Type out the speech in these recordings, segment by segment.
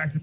back to.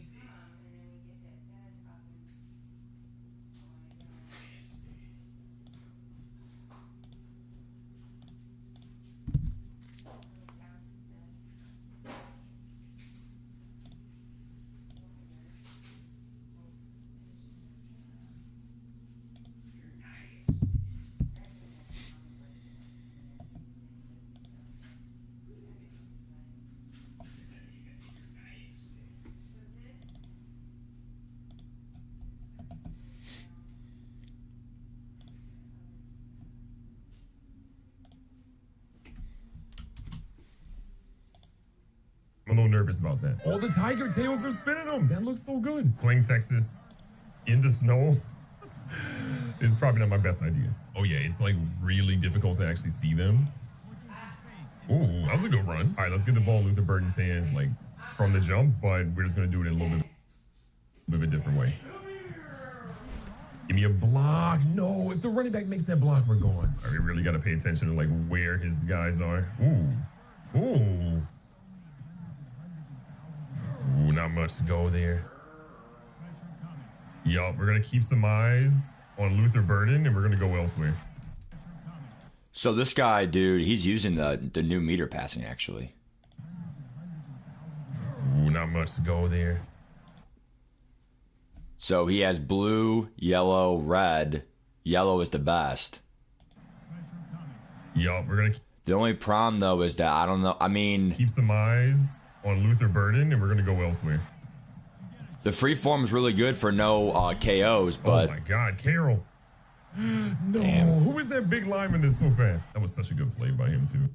I'm a little nervous about that. All the tiger tails are spinning them. That looks so good. Playing Texas in the snow is probably not my best idea. Oh yeah, it's like really difficult to actually see them. Ooh, that was a good run. All right, let's get the ball in Luther Burden's hands like from the jump, but we're just gonna do it in a little bit of a different way. Give me a block. No, if the running back makes that block, we're going. All right, we really gotta pay attention to like where his guys are. Ooh, ooh. Ooh, not much to go there. Yup, we're going to keep some eyes on Luther Burden, and we're going to go elsewhere. So this guy, dude, he's using the new meter passing, actually. Ooh, not much to go there. So he has blue, yellow, red. Yellow is the best. Yup, we're going to... The only problem, though, is that I don't know. I mean... Keep some eyes on Luther Burden, and we're going to go elsewhere. The free form is really good for no KOs, but... Oh, my God, Carroll. No, damn. Who is that big lineman that's so fast? That was such a good play by him, too.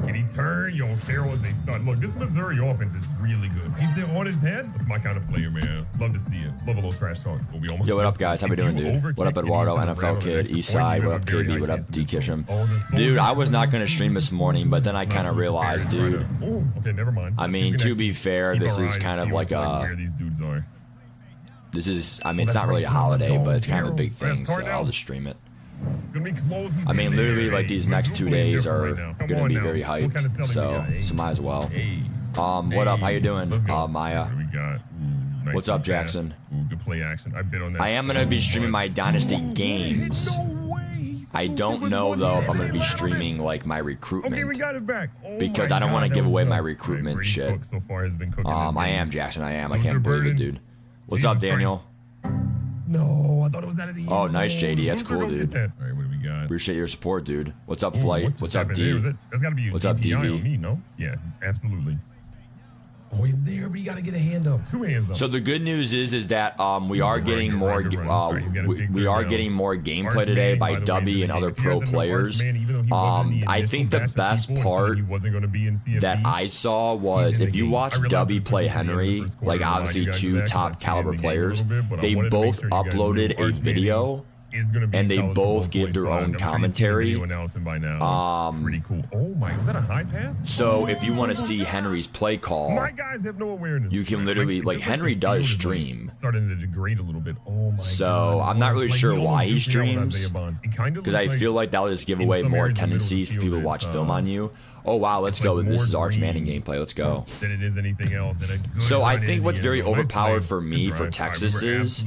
Can he turn? Yo, Carroll is a stud. Look, this Missouri offense is really good. He's there on his head. That's my kind of player, man. Love to see it. Love a little trash talk. But we almost. Yo, what up, guys? How we doing, dude? What up, Eduardo, NFL Kid, Eastside? What up, KB? What up, D Kisham? Dude, I was not going to stream this morning, but then I kind of realized, dude. Okay, never mind. I mean, to be fair, this is kind of like a... These dudes are. This is, I mean, it's not really a holiday, but it's kind of a big thing, so I'll just stream it. It's gonna be close. I mean, literally, like, these next 2 days are gonna be very hyped, so might as well. What up? How you doing, Maya? What's up, Jackson? Good play action. I bet on that. I am gonna be streaming my Dynasty games. I don't know though if I'm gonna be streaming like my recruitment. Okay, we got it back. Because I don't want to give away my recruitment shit. So far has been I am, Jackson. I am. I can't believe it, dude. What's up, Daniel? No, I thought it was out of the end. Oh, nice, JD. That's cool, dude. All right, what do we got? Appreciate your support, dude. What's up, Flight? What's up, D? That's got to be What's up, DV? on me, no? Yeah, absolutely. Oh, he's there, but you got to get a hand up. 2 hands up. So the good news is that we are getting more we are getting more gameplay today by Dubby and other pro players. I think the best part that I saw was if you watch Dubby play Henry, like obviously 2 top caliber players, they both uploaded a video. And they both give their own commentary. Pretty cool. Oh my, was that a high pass? So if you want to see Henry's play call, my guys have no awareness. You can literally, like, Henry does stream. Starting to degrade a little bit. Oh my. So I'm not really sure why he streams, because I feel like that'll just give away more tendencies for people to watch film on you. Oh wow, let's go. This is Arch Manning gameplay. Let's go. Than it is anything else. So I think what's very overpowered for me for Texas is,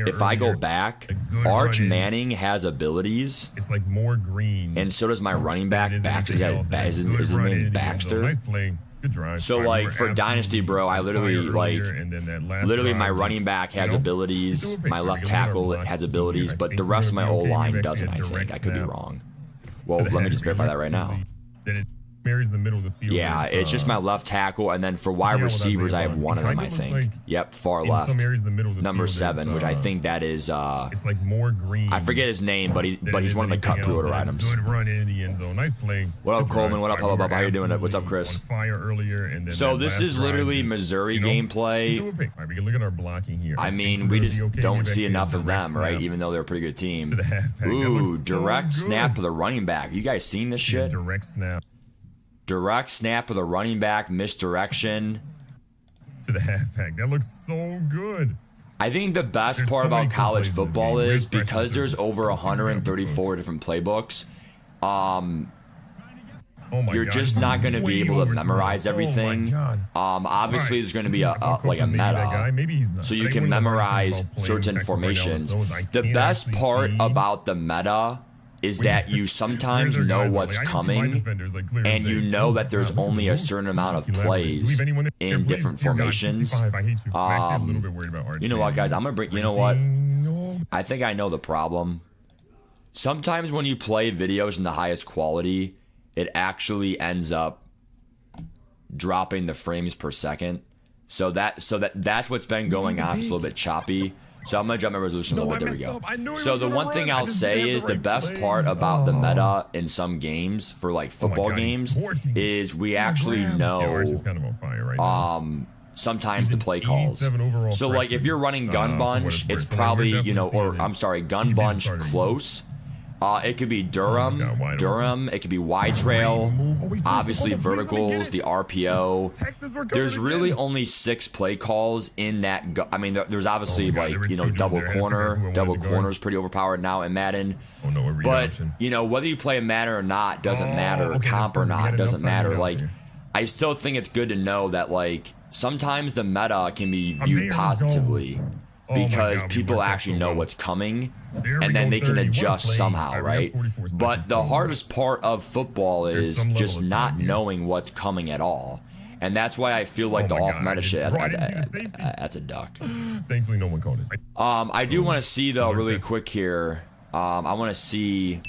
if I go back, Arch Manning has abilities. It's like more green. And so does my running back. Is his name Baxter? Nice play. Good drive. So like for Dynasty, bro, I literally my running back has abilities. My left tackle has abilities, but the rest of my O-line doesn't. I think I could be wrong. Well, let me just verify that right now. It marries the middle of the field. Yeah, it's just my left tackle, and then for wide receivers, I have one of them, I think. Yep, far left. Number 7, which I think that is. It's like more green. I forget his name, but he's one of the cut pre-order items. Good run in the end zone. Nice play. What up, Coleman? What up, How you doing? What's up, Chris? So this is literally Missouri gameplay. We can look at our blocking here. I mean, we just don't see enough of them, right? Even though they're a pretty good team. Ooh, direct snap to the running back. You guys seen this shit? Direct snap. Direct snap with a running back, misdirection. To the halfback. That looks so good. I think the best part about college football is because there's over 134 different playbooks, you're just not going to be able to memorize everything. Obviously, there's going to be like a meta, so you can memorize certain formations. The best part about the meta is that you sometimes know what's coming, and you know that there's only a certain amount of plays in different formations. You know what, guys? I'm gonna bring. You know what? I think I know the problem. Sometimes when you play videos in the highest quality, it actually ends up dropping the frames per second. So that's what's been going on. It's a little bit choppy. So I'm gonna jump my resolution a little bit. There we go. So the one thing I'll say is the best part about the meta in some games, for like football games, is we actually know sometimes the play calls. So like if you're running gun bunch, it's probably, you know, or I'm sorry, gun bunch close. It could be Durham, it could be Y trail, obviously verticals, the RPO. There's really only 6 play calls in that. I mean, there's obviously like, you know, double corner. Double corner is pretty overpowered now in Madden. But, you know, whether you play in Madden or not doesn't matter. Comp or not doesn't matter. Like, I still think it's good to know that, like, sometimes the meta can be viewed positively because people actually know what's coming, and then they can adjust somehow, right? But the hardest part of football is just not knowing what's coming at all. And that's why I feel like the off-meta shit, that's a duck. Thankfully, no one called it. I do want to see, though, really quick here. I want to see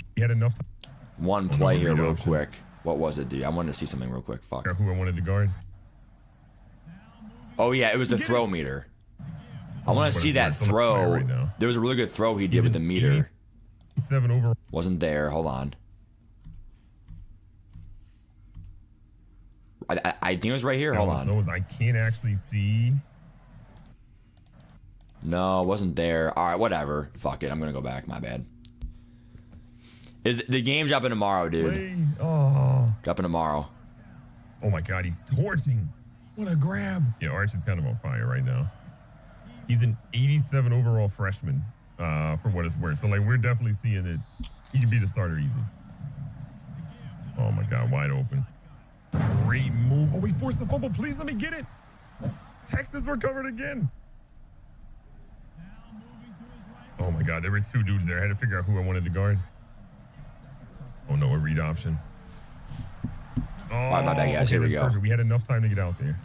one play here real quick. What was it, dude? I wanted to see something real quick. Fuck. Who I wanted to guard? Oh, yeah, it was the throw meter. I want to see that throw. There was a really good throw he did with the meter. 7 over. Wasn't there. Hold on. I think it was right here. Hold on. I can't actually see. No, it wasn't there. All right, whatever. Fuck it. I'm going to go back. My bad. Is the game dropping tomorrow, dude? Dropping tomorrow. Oh, my God. He's torching. What a grab. Yeah, Arch is kind of on fire right now. He's an 87 overall freshman, for what it's worth. So, like, we're definitely seeing that he can be the starter easy. Oh, my God, wide open. Great move. Oh, we forced the fumble. Please let me get it. Texas recovered again. Oh, my God, there were 2 dudes there. I had to figure out who I wanted to guard. Oh, no, a read option. Oh, my bad, guys. Here we go. Perfect. We had enough time to get out there.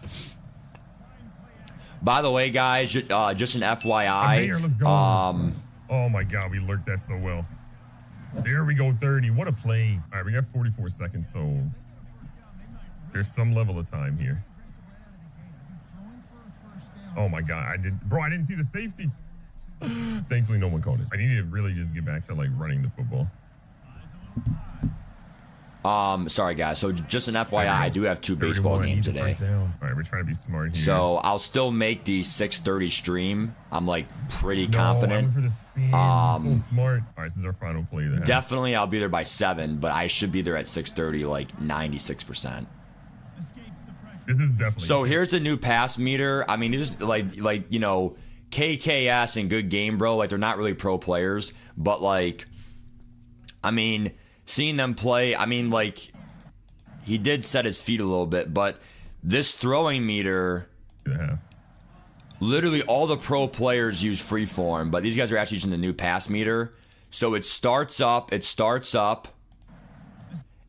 By the way, guys, just an FYI. Let's go. Oh my God, we lurked that so well. There we go, 30. What a play. All right, we got 44 seconds, so there's some level of time here. Oh my God, I didn't see the safety. Thankfully, no one called it. I need to really just get back to like running the football. Sorry guys, so just an FYI, I do have 2 baseball games today. All right, we're trying to be smart here. So I'll still make the 6:30 stream. I'm like pretty confident. For the spin. So smart. All right, this is our final play. Definitely I'll be there by 7, but I should be there at 6:30 like 96%. This is definitely. So here's the new pass meter. I mean, it's like you know, KKS and Good Game Bro, like they're not really pro players, but like, I mean, seeing them play, I mean, like, he did set his feet a little bit, but this throwing meter, literally all the pro players use freeform, but these guys are actually using the new pass meter. So it starts up,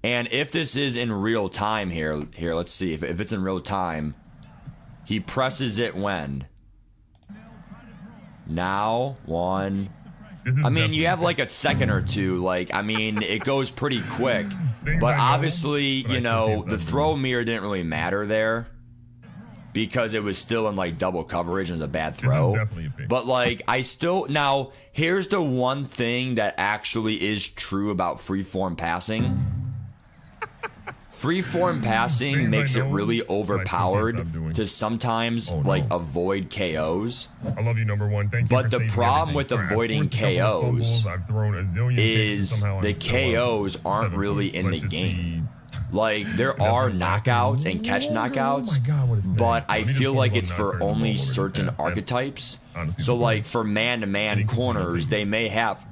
and if this is in real time here, let's see, if it's in real time, he presses it when? Now, 1... I mean, you have like a second or 2. Like, I mean, it goes pretty quick. But obviously, you know, the throw meter didn't really matter there because it was still in like double coverage and it was a bad throw. But like, now, here's the one thing that actually is true about freeform passing. Freeform passing makes it really overpowered to sometimes like avoid KOs. I love you, number 1. Thank you. But the problem with avoiding KOs is the KOs aren't really in the game. Like, there are knockouts and catch knockouts, but I feel like it's for only certain archetypes. So like for man-to-man corners, they may have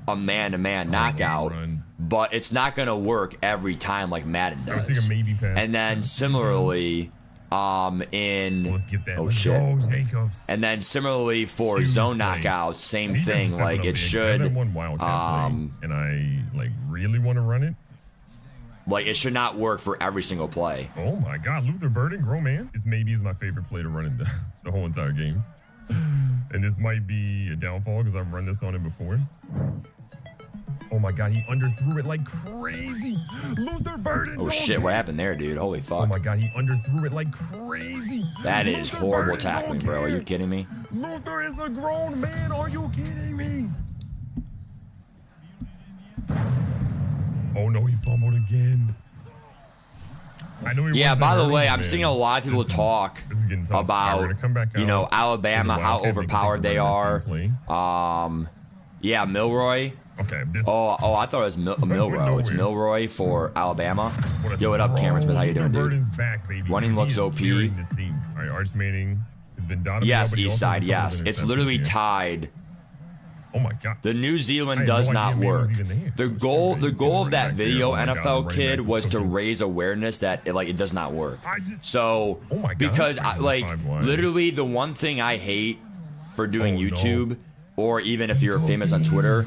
a man-to-man knockout, but it's not going to work every time like Madden does. I was thinking maybe pass. And then similarly, let's get that. oh shit. Go, Jacobs. And then similarly for zone knockouts, same thing. Like it should. That one wildcat play, and I like really want to run it. Like it should not work for every single play. Oh my God, Luther Burden, grown man. This maybe is my favorite play to run in the whole entire game. And this might be a downfall because I've run this on him before. Oh my God, he underthrew it like crazy. Luther Burden. Oh shit, what happened there, dude? Holy fuck. Oh my God, he underthrew it like crazy. That is horrible tackling, bro. Are you kidding me? Luther is a grown man. Are you kidding me? Oh no, he fumbled again. I know he by the way, I'm man. seeing a lot of people talk about, you know, Alabama, how overpowered they are. Yeah, Milroy. Okay. Oh, I thought it was Milroy. It's Milroy for Alabama. Yo, what up, Cameron Smith? How you doing, dude? Back, baby. Running looks OP. All right, Arch Manning has been dotted. Yes, East Side. Yes, it's literally tied. Oh my God. The New Zealand does not work. The goal of that video, NFL kid, was to raise awareness that it does not work. So, because literally the one thing I hate for doing YouTube, or even if you're famous on Twitter,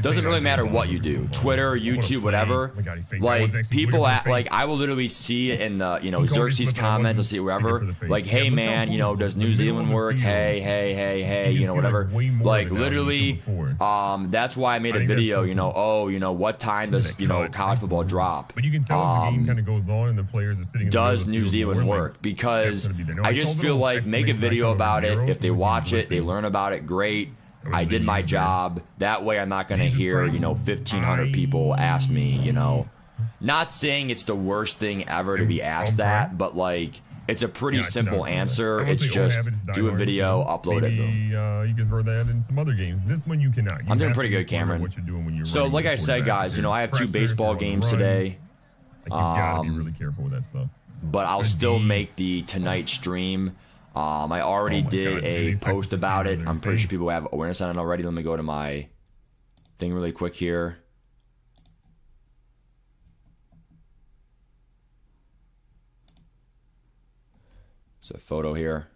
doesn't really matter what you do, Twitter, YouTube, whatever. Like people I will literally see it in the Xerxes comments, I'll see it wherever. Like, hey man, does New Zealand work? Hey, whatever. Like literally, that's why I made a video. What time does college football drop? But you can tell as the game kind of goes on and the players are sitting. Does New Zealand work? Because I just feel like make a video about it. If they watch it, they learn about it. Great. I did my job. That way I'm not going to hear, 1,500 people ask me, Not saying it's the worst thing ever to be asked that, but like it's a pretty simple answer. It's just do a video, upload it, boom. You can throw that in some other games. This one you cannot. I'm doing pretty good, Cameron. So like I said, guys, I have 2 baseball games today. You've got to be really careful with that stuff. But I'll still make the tonight stream. I already did a post about it. I'm pretty sure people have awareness on it already. Let me go to my thing really quick here. It's a photo here.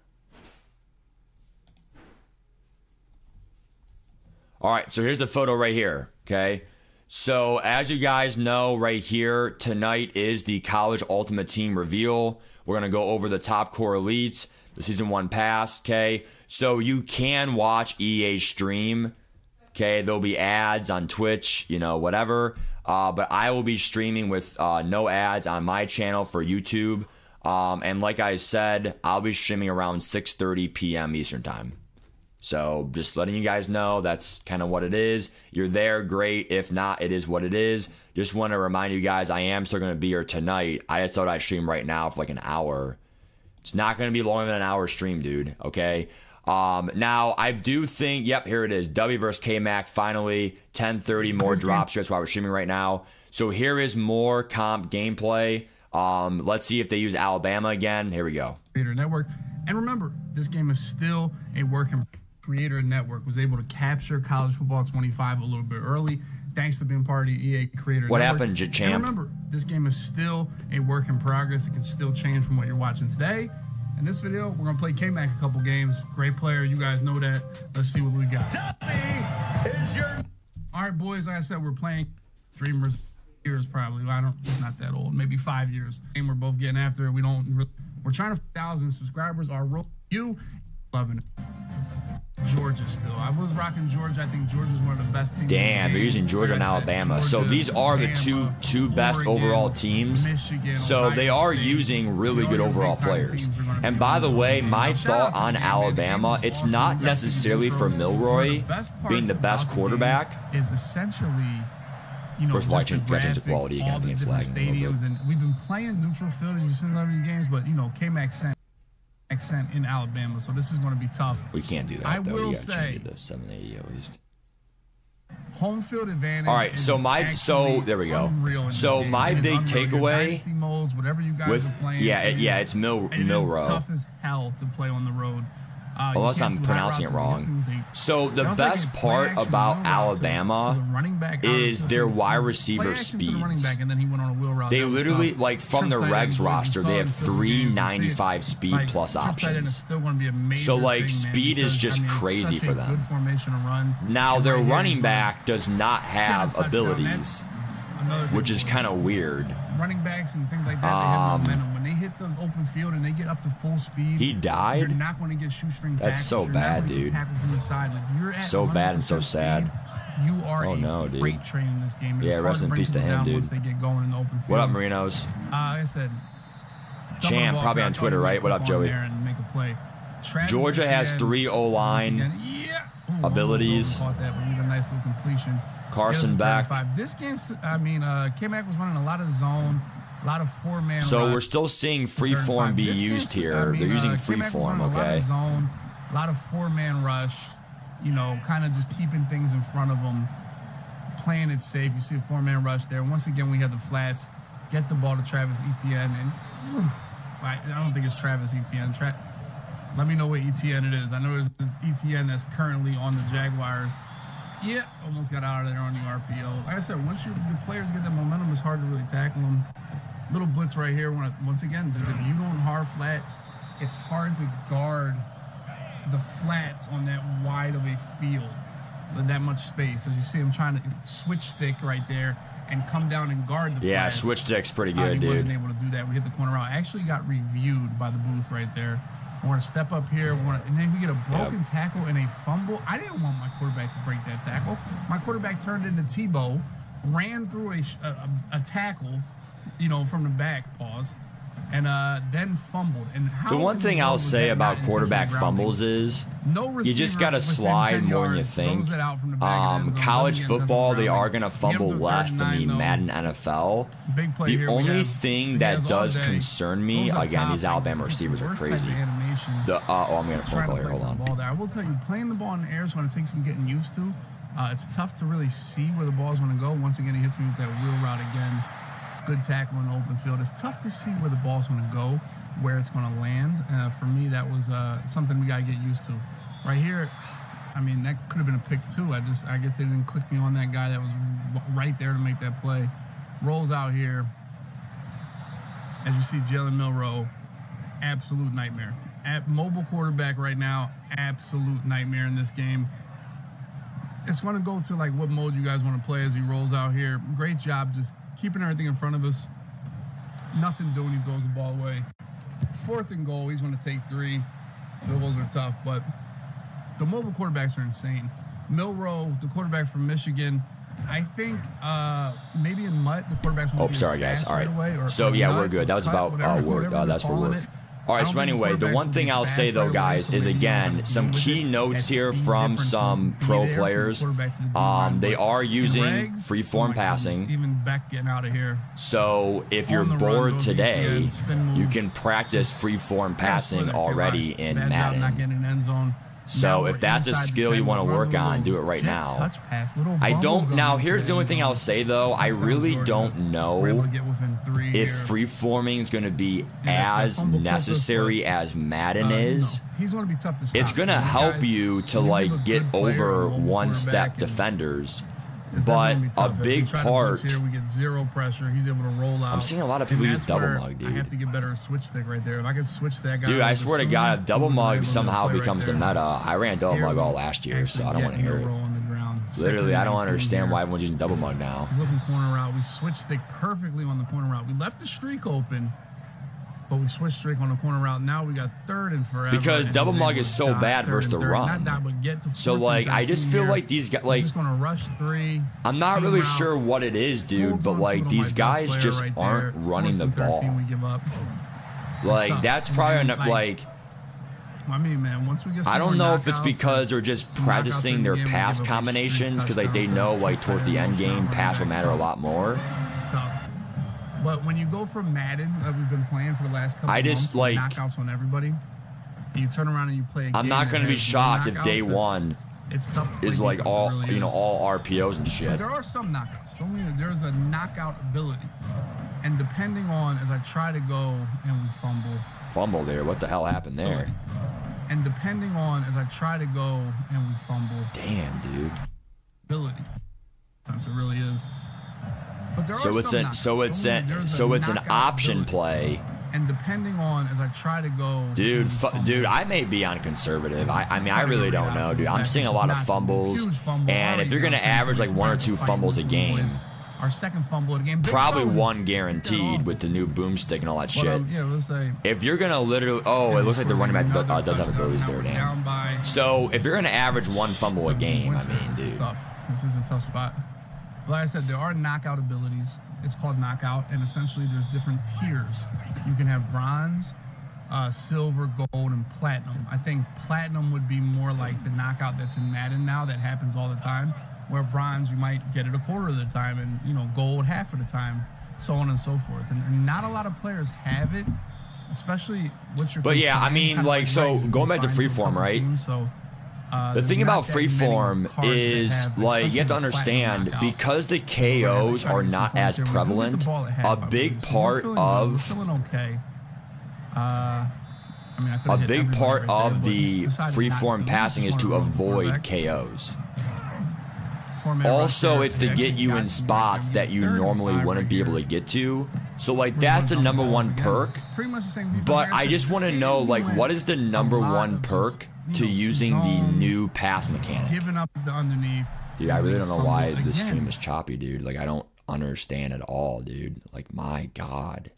All right, so here's the photo right here, okay? So as you guys know, right here, tonight is the College Ultimate Team reveal. We're going to go over the top core elites. The season 1 pass, okay? So you can watch EA stream, okay? There'll be ads on Twitch, whatever. But I will be streaming with no ads on my channel for YouTube. And like I said, I'll be streaming around 6:30 p.m. Eastern time. So just letting you guys know that's kind of what it is. You're there, great. If not, it is what it is. Just want to remind you guys, I am still going to be here tonight. I just thought I'd stream right now for like an hour. It's not going to be longer than an hour stream, dude, okay? Now, I do think, yep, here it is. W versus K-Mac, finally, 10:30 more drops. That's why we're streaming right now. So here is more comp gameplay. Let's see if they use Alabama again. Here we go. Creator Network. And remember, this game is still a work in Creator Network. Was able to capture College Football 25 a little bit early. Thanks to being part of EA Creator What Network. happened, Champ? And remember, this game is still a work in progress. It can still change from what you're watching today. In this video, we're going to play K-Mac a couple games. Great player. You guys know that. Let's see what we got. All right, boys. Like I said, we're playing Dreamers years probably. It's not that old. Maybe 5 years. And we're both getting after it. We're trying to 1,000 subscribers. Our role, you loving it. Georgia still. I was rocking Georgia. I think Georgia's one of the best teams. Damn, they're using Georgia and Alabama. Georgia, so these are the two best overall teams. Michigan, so they are using really good overall players. And by the way, my thought on Alabama, it's not necessarily for Milroy being the best quarterback. Is essentially, of course, watching the quality again, I think it's lagging a little bit. And we've been playing neutral field as you see in other games, but K-Mac sent in Alabama, so this is going to be tough. We can't do that. I will say the 780 at least. Home field advantage. All right, so there we go. So my big takeaway modes, whatever you guys are playing, it's Milrow. Tough as hell to play on the road. Unless I'm pronouncing it wrong. So the best part about Alabama is their wide receiver speeds. They literally, like from the regs roster, they have 395 speed plus options. So like speed is just crazy for them. Now their running back does not have abilities, which is kind of weird. Running backs and things like that, they have momentum. When they hit the open field and they get up to full speed, he died. You're not going to get shoestring tackles. That's so bad, dude. So bad and so sad. You are a freight train in this game. Yeah, rest in peace to him, dude. They get going in the open field. What up, Marinos? Like I said, Champ, probably on Twitter, right? What up, Joey? Georgia has 3 O-line abilities. Caught that, but we had a nice little completion. Carson back. This game, I mean, K-Mac was running a lot of zone, a lot of 4-man. So we're still seeing freeform be used here. They're using freeform, okay? A lot of 4-man rush, you know, kind of just keeping things in front of them, playing it safe. You see a 4-man rush there. Once again, we have the flats. Get the ball to Travis Etienne, and I don't think it's Travis Etienne. Let me know what Etienne it is. I know there's Etienne that's currently on the Jaguars. Yeah, almost got out of there on the RPO. Like I said, once the players get that momentum, it's hard to really tackle them. Little blitz right here. Once again, if you don't hard flat, it's hard to guard the flats on that wide of a field, with that much space. As you see, I'm trying to switch stick right there and come down and guard the flats. Yeah, switch stick's pretty good, dude. He wasn't able to do that. We hit the corner out. Actually got reviewed by the booth right there. We're going to step up here, and then we get a broken tackle and a fumble. I didn't want my quarterback to break that tackle. My quarterback turned into Tebow, ran through a tackle, you know, from the back, pause, and then fumbled. And the one thing I'll say about quarterback fumbles is you just got to slide more than you think. College football, they are going to fumble less than the Madden NFL. The only thing that does concern me, again, these Alabama receivers are crazy. I'm getting a phone call here. Hold on. I will tell you, playing the ball in the air is going to take some getting used to. It's tough to really see where the ball is going to go. Once again, he hits me with that wheel route again. Good tackle in the open field. It's tough to see where the ball's going to go, where it's going to land. For me, that was something we got to get used to. Right here, I mean, that could have been a pick too. I guess they didn't click me on that guy that was right there to make that play. Rolls out here. As you see, Jalen Milroe, absolute nightmare. Mobile quarterback right now, absolute nightmare in this game. It's going to go to like what mode you guys want to play as he rolls out here. Great job just keeping everything in front of us. Nothing doing, he throws the ball away. 4th and goal, he's going to take 3. Field goals are tough, but the mobile quarterbacks are insane. Milroe, the quarterback from Michigan, I think maybe in Mutt, the quarterback's going to be sorry, guys. All right. So, yeah, we're good. That was about work. That's for work. All right, so anyway, the one thing I'll say, though, guys, is, again, some key notes here from some pro players. They are using free-form passing. So if you're bored today, you can practice free-form passing already in Madden. So if that's a skill you want to work on, do it right now. Now here's the only thing I'll say though, I really don't know if freeforming is going to be as necessary as Madden is. It's going to help you to like get over one-step defenders. But a big part. Here we get 0 pressure. He's able to roll out. I'm seeing a lot of people use double mug, dude. I have to get better at switch stick right there. If I could switch that guy. Dude, I swear to God, if double mug somehow becomes the meta, I ran double mug all last year, so I don't want to hear it. Literally, I don't understand why everyone's using double mug now. He's looking corner route. We switched stick perfectly on the corner route. We left the streak open, but we switched streak on the corner route. Now we got 3rd and forever. Because double mug is so bad versus the run. So like, I just feel like these guys, like, just gonna rush 3. I'm not really sure what it is, dude, but like these guys just aren't running the ball. Like that's probably enough. Like, I mean, man, once we get I don't know if it's because they're just practicing their pass combinations because like they know like toward the end game, pass will matter a lot more. But when you go from Madden that we've been playing for the last couple of months, like knockouts on everybody, you turn around and you play a game. I'm not going to be shocked if day one is like all really all RPOs and shit. But there are some knockouts. There's a knockout ability, and depending on as I try to go and we fumble there. What the hell happened there? And depending on, as I try to go and we fumble. Damn, dude. Ability. It really is. But there so are it's some so it's an option ability. Play. And depending on, as I try to go, dude, I may be on conservative. I mean, I really don't know, dude. I'm seeing a lot of fumbles, and if you're gonna average like 1 or 2 fumbles a game, our second fumble of the game, probably 1 guaranteed with the new boomstick and all that shit. Yeah, let's say if you're gonna literally, it looks like the running back does have abilities there, damn. So if you're gonna average 1 fumble a game, I mean, dude, this is a tough spot. But like I said, there are knockout abilities. It's called knockout, and essentially there's different tiers. You can have bronze, silver, gold, and platinum. I think platinum would be more like the knockout that's in Madden now that happens all the time, where bronze you might get it a quarter of the time, and gold half of the time, so on and so forth. And not a lot of players have it, especially what you're. But yeah, I mean, like, so going back to freeform, right? The thing about freeform is, like, you have to understand, because the KOs are not as prevalent, a big part of the freeform passing is to avoid KOs. Also, it's to get you in spots that you normally wouldn't be able to get to. So, like, that's the #1 perk. But I just want to know, like, what is the #1 perk to using the new pass mechanic? Giving up the underneath. Dude, I really don't know why the stream is choppy, dude. Like, I don't understand at all, dude. Like, my God.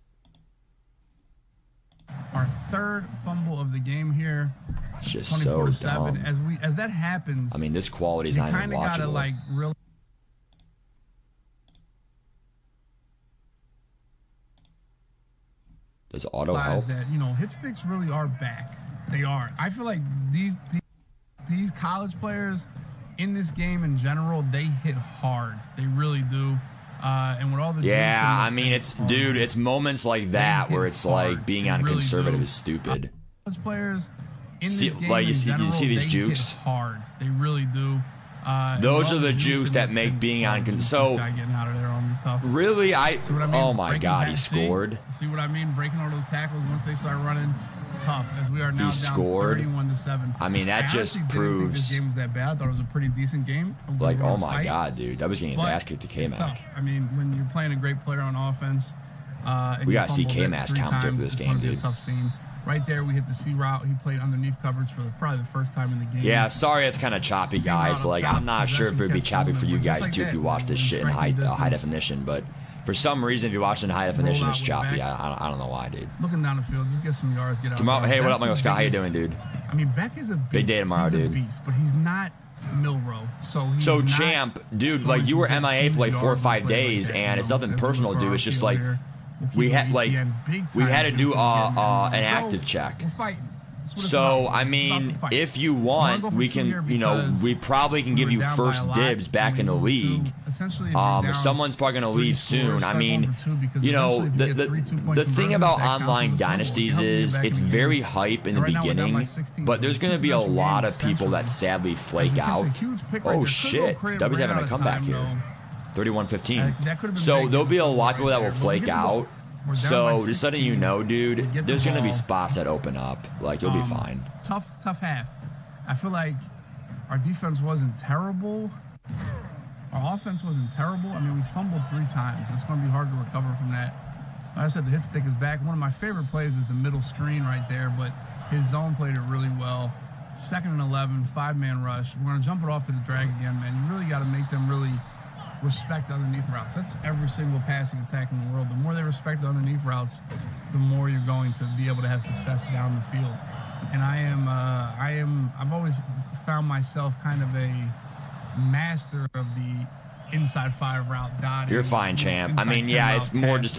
Our third fumble of the game here. It's just so dumb. As that happens, I mean, this quality's not even watchable. You kind of gotta, like, really. Does auto help? That, hit sticks really are back. They are. I feel like these college players in this game in general, they hit hard. They really do. And with all the I mean, it's moments like that where it's hard. Like being on conservative is stupid. College players in this game in general, you see these they jukes? Hit hard. They really do. Those are the jukes that make being on so really oh my God, he scored. See what I mean? Breaking all those tackles once they start running, tough. As we are now down 31-7. I mean, that just proves this game was that bad. I thought it was a pretty decent game. Like, oh my God, dude, that was getting his ass kicked to K-Mac. I mean, when you're playing a great player on offense, we gotta see K-Mac's counter for this game, dude. It's a tough scene. Right there, we hit the C route. He played underneath coverage for probably the first time in the game. Yeah, sorry it's kind of choppy, guys. Like, I'm not sure if it would be choppy for you guys, too, if you watch this shit in high definition. But for some reason, if you watch it in high definition, it's choppy. I don't know why, dude. Looking down the field, just get some yards, get out. Tomorrow, hey, what up, Michael Scott? How you doing, dude? I mean, Beck is a beast. Big day tomorrow, dude. He's a beast, but he's not Milrow. So Champ, dude, like, you were MIA for like 4 or 5 days, and it's nothing personal, dude. It's just like, we had to do an active check. So I mean, if you want, we can, we probably can give you first dibs back in the league. Someone's probably gonna leave soon. I mean, the thing about online dynasties is it's very hype in the beginning, but there's gonna be a lot of people that sadly flake out. Oh shit, W's having a comeback here. 31-15. So there'll be a lot of people that will flake out. So just letting you know, dude, there's gonna be spots that open up. Like, you'll be fine. Tough half. I feel like our defense wasn't terrible. Our offense wasn't terrible. I mean, we fumbled 3 times. It's gonna be hard to recover from that. Like I said, the hit stick is back. One of my favorite plays is the middle screen right there, but his zone played it really well. 2nd and 11, 5-man rush. We're gonna jump it off to the drag again, man. You really gotta make them really respect underneath routes. That's every single passing attack in the world. The more they respect the underneath routes, the more you're going to be able to have success down the field. And I've always found myself kind of a master of the inside 5 route dotting. You're fine, champ. I mean, yeah, it's more just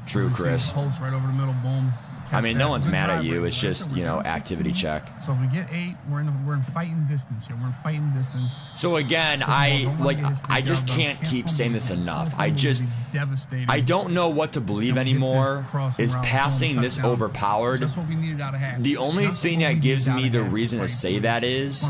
true, Chris. Pulse right over the middle, boom. I mean, no one's mad at you. It's just, activity check. So if we get 8, we're in fighting distance here. We're in fighting distance. So again, I just can't keep saying this enough. I don't know what to believe anymore. Is passing this overpowered? That's what we needed out of half. The only thing that gives me the reason to say that is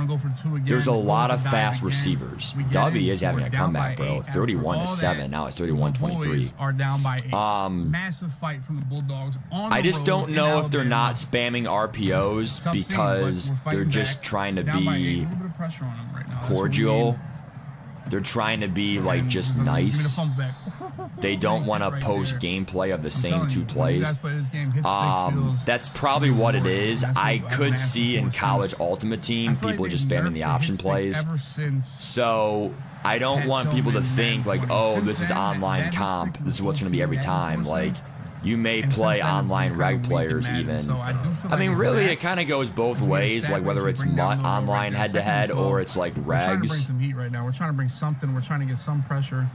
there's a lot of fast receivers. W is having a comeback, bro. 31-7. Now it's 31-23. Are down by 8. Massive fight from the Bulldogs. I just don't know if they're not spamming RPOs because they're just trying to be cordial. They're trying to be like just nice. They don't want to post gameplay of the same 2 plays. That's probably what it is. I could see in college Ultimate Team people just spamming the option plays. So I don't want people to think like, oh, this is online comp. This is what's going to be every time. Like, you may play online reg players even. I mean, really, it kind of goes both ways, like whether it's online head-to-head or it's like regs. We're trying to bring some heat right now. We're trying to bring something. We're trying to get some pressure.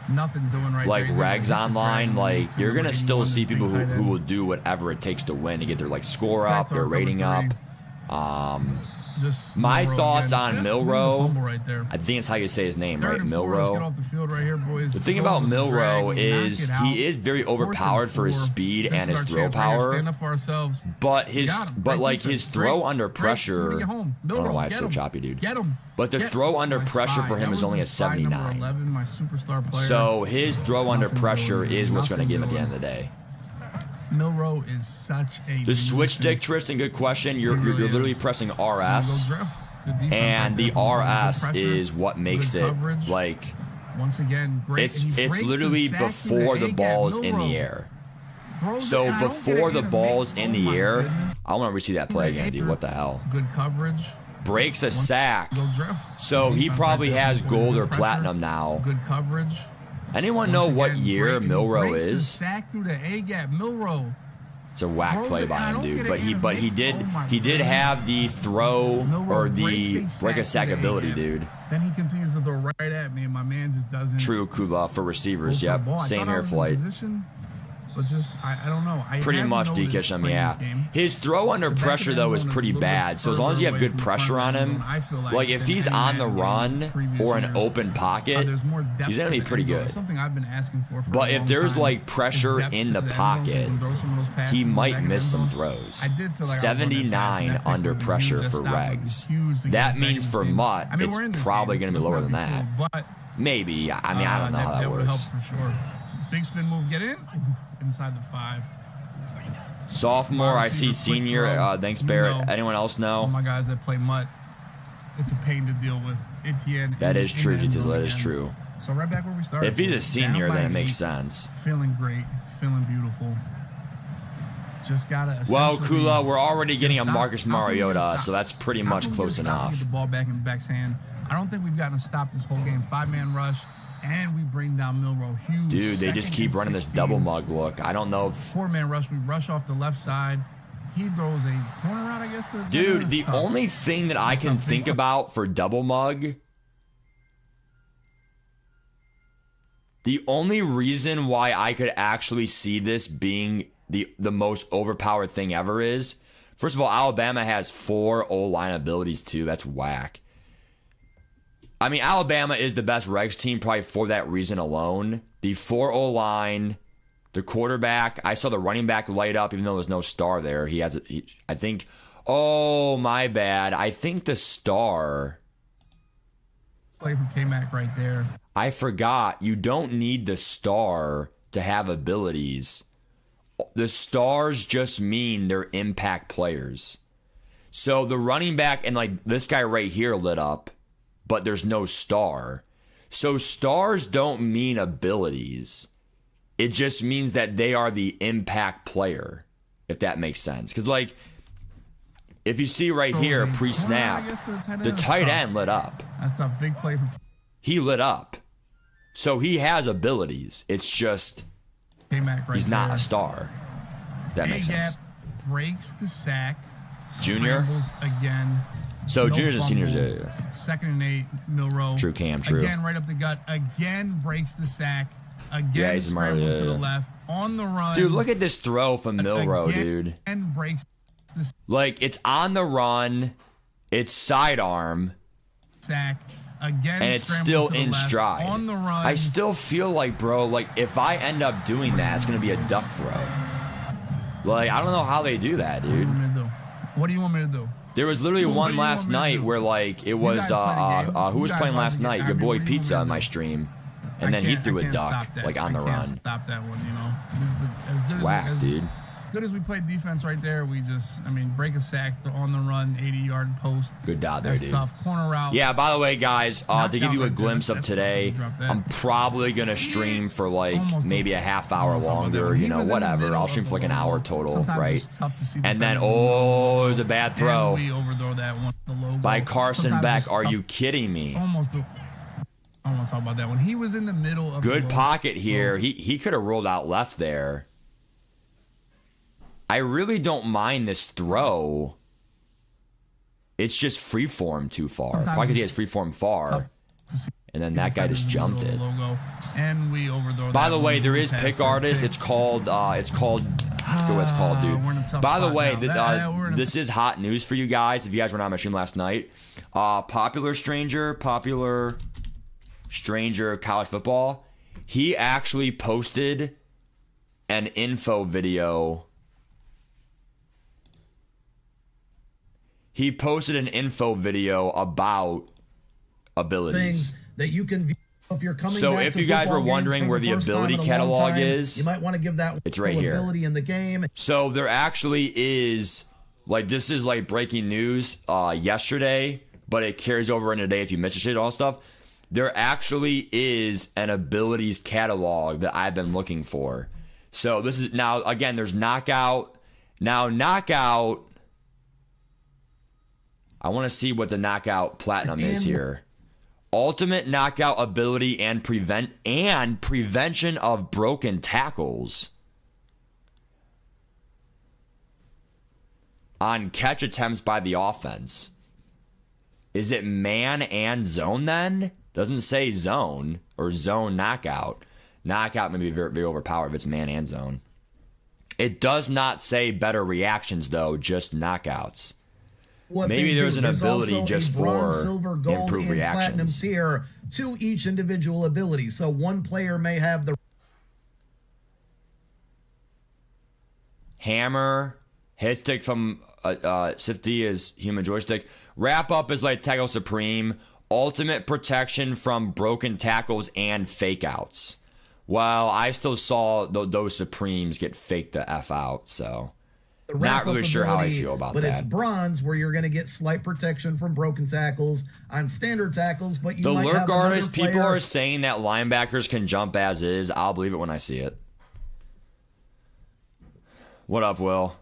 Nothing doing right. Like regs online, like you're gonna still see people who will do whatever it takes to win to get their like score up, their rating up. My thoughts on Milrow, I think it's how you say his name, right? Milrow. The thing about Milrow is he is very overpowered for his speed and his throw power. But his throw under pressure, I don't know why it's so choppy, dude. But the throw under pressure for him is only a 79. So his throw under pressure is what's going to get him at the end of the day. Milrow is such a the switch stick, Tristan, good question. You're literally pressing RS, and the RS is what makes it like. Once again, great. It's literally before the ball's in the air. So before the ball's in the air, I want to re-see that play again, dude. What the hell? Good coverage. Breaks a sack. So he probably has gold or platinum now. Good coverage. Anyone know what year Milrow is? Sack through the A gap. Milrow. It's a whack play by him, dude. But he did have the throw or the break a sack ability, dude. Then he continues to throw right at me, and my man just doesn't. True Kula for receivers. Yep, same here, Flight. But just, I don't know. Pretty much DKish him, yeah. His throw under pressure, though, is pretty bad. So as long as you have good pressure on him, like if he's on the run or an open pocket, he's going to be pretty good. But if there's like pressure in the pocket, he might miss some throws. 79 under pressure for regs. That means for Mutt, it's probably going to be lower than that. Maybe. I mean, I don't know how that works. Big spin move, get in. Inside the 5. Sophomore, I see senior. Thanks, Barrett. Anyone else know? All my guys that play Mutt, it's a pain to deal with. Etienne. That is true, GTZ. That is true. So right back where we started. If he's a senior, then it makes sense. Feeling great, feeling beautiful. Just gotta. Well, Kula, we're already getting a Marcus Mariota, so that's pretty much close enough. Get the ball back in Beck's hand. I don't think we've gotten to stop this whole game. 5-man rush. And we bring down Milrow. Huge. Dude, they just keep running this double mug look. I don't know if 4-man rush. We rush off the left side. He throws a corner route, I guess. Dude, the only thing that I can think about for double mug, the only reason why I could actually see this being the most overpowered thing ever is, first of all, Alabama has 4 O-line abilities too. That's whack. I mean, Alabama is the best regs team probably for that reason alone. The 4 O-line, the quarterback. I saw the running back light up even though there's no star there. I think, oh, my bad. I think the star. Play from K-Mac right there. I forgot. You don't need the star to have abilities. The stars just mean they're impact players. So the running back and like this guy right here lit up. But there's no star. So stars don't mean abilities. It just means that they are the impact player, if that makes sense. Because, like, if you see right here, pre-snap, the tight end lit up. That's a big play. He lit up. So he has abilities. It's just he's not a star. That makes sense. Breaks the sack. Junior? Again. So juniors and seniors, yeah. 2nd and 8, Milrow. True, Cam, true. Again, right up the gut. Again, breaks the sack. Again, scrambles to the left. On the run. Dude, look at this throw from Milrow, dude. And breaks the like, it's on the run. It's sidearm. Sack. Again, and it's still in left, stride. On the run. I still feel like, bro, like, if I end up doing that, it's going to be a duck throw. Like, I don't know how they do that, dude. What do you want me to do? There was literally one last night where, like, it was, who was playing last night? Your boy Pizza on my stream. And then he threw a duck, like, on the run. Stop that one, you know. It's whack, dude. good as we played defense right there, we just, I mean, break a sack on the run, 80-yard post. Good dot there, That's dude. tough. Corner route. Yeah, by the way, guys, to give you a glimpse of today, I'm probably going to stream for like maybe a half hour longer, you know, whatever. I'll stream for like an hour total, right? And then, oh, it was a bad throw by Carson Beck. Are you kidding me? I don't want to talk about that one. He was in the middle of good pocket here. He could have rolled out left there. I really don't mind this throw. It's just freeform too far. Probably because he has freeform far. And then that guy just jumped it. And we overthrow. By the way, there is Pick Artist. It's called I forget what it's called, dude. By the way, this is hot news for you guys. If you guys were not on my stream last night, Popular Stranger College Football, he actually posted an info video. He posted an info video about abilities. Things that you can view if you're coming so back if to you guys were wondering where the ability catalog is, you might want to give that it's right here. Ability in the game. So there actually is, like, this is like breaking news yesterday, but it carries over into today if you missed it, all stuff. There actually is an abilities catalog that I've been looking for. So this is now, again, there's knockout. Now knockout, I want to see what the knockout platinum is here. Ultimate knockout ability and prevention of broken tackles on catch attempts by the offense. Is it man and zone then? Doesn't say zone or zone knockout. Knockout may be very, very overpowered if it's man and zone. It does not say better reactions though, just knockouts. Maybe there's an ability just for silver, gold, improved and platinum reactions. tier to each individual ability. So one player may have the hammer, hit stick from Sifty is human joystick. Wrap up is like tackle supreme. Ultimate protection from broken tackles and fake outs. Well, I still saw those supremes get faked the F out, so not really sure how I feel about that. But it's bronze, where you're going to get slight protection from broken tackles on standard tackles. But you might have lurk artist, people are saying that linebackers can jump as is. I'll believe it when I see it. What up, Will?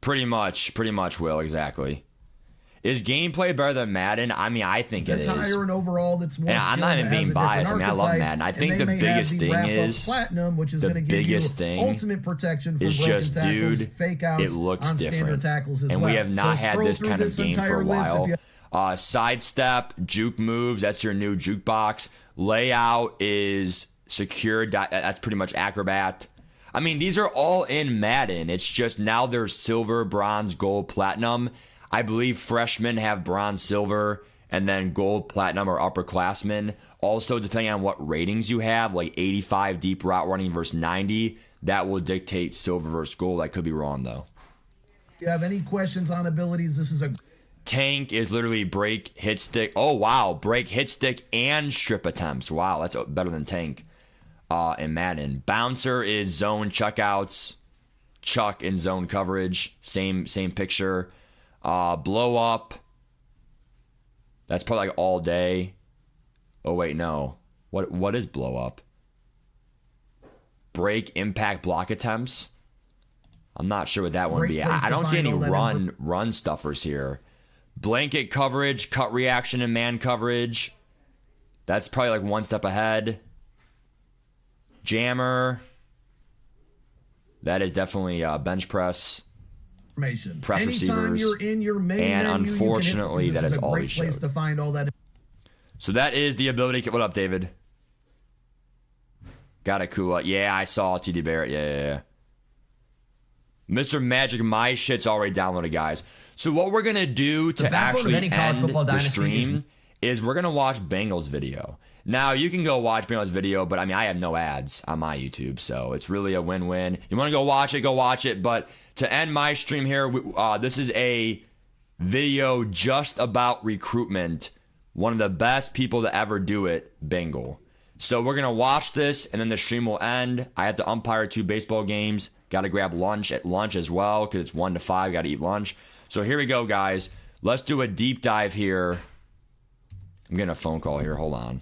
Pretty much, Will, exactly. Is gameplay better than Madden? I mean, I think it is. That's higher and overall. That's more. And I'm not even being biased. I mean, I love Madden. I think the biggest thing is platinum, which is the going to give biggest you thing ultimate protection from is broken just, tackles, dude, fake outs it looks on different. tackles as and well. we have not So had this kind of game for a while. you... Sidestep, juke moves. That's your new jukebox. Layout is secured. That's pretty much acrobat. I mean, these are all in Madden. It's just now there's silver, bronze, gold, platinum. I believe freshmen have bronze, silver, and then gold, platinum, or upperclassmen. Also, depending on what ratings you have, like 85 deep route running versus 90, that will dictate silver versus gold. I could be wrong, though. If you have any questions on abilities, this is a... Tank is literally break, hit stick. Oh, wow. Break, hit stick, and strip attempts. Wow, that's better than tank in Madden. Bouncer is zone chuckouts. Chuck in zone coverage. Same picture. Blow up. That's probably like all day. Oh wait, no. What is blow up? Break, impact, block attempts. I'm not sure what that one would be. I don't see any run stuffers here. Blanket coverage, cut reaction, and man coverage. That's probably like one step ahead. Jammer. That is definitely bench press. Press Anytime receivers. You're in your main and menu, unfortunately, that is all he showed. Place to find all that. So that is the ability. What up, David? Got it, cool. Yeah, I saw TD Barrett. Yeah. Mr. Magic, my shit's already downloaded, guys. So what we're going to do to actually end the stream is we're going to watch Bengals video. Now, you can go watch Bengals video, but I mean, I have no ads on my YouTube, so it's really a win-win. You want to go watch it, but to end my stream here, this is a video just about recruitment. One of the best people to ever do it, Bengal. So we're going to watch this, and then the stream will end. I have to umpire 2 baseball games. Got to grab lunch at lunch as well because it's 1 to 5. Got to eat lunch. So here we go, guys. Let's do a deep dive here. I'm getting a phone call here. Hold on.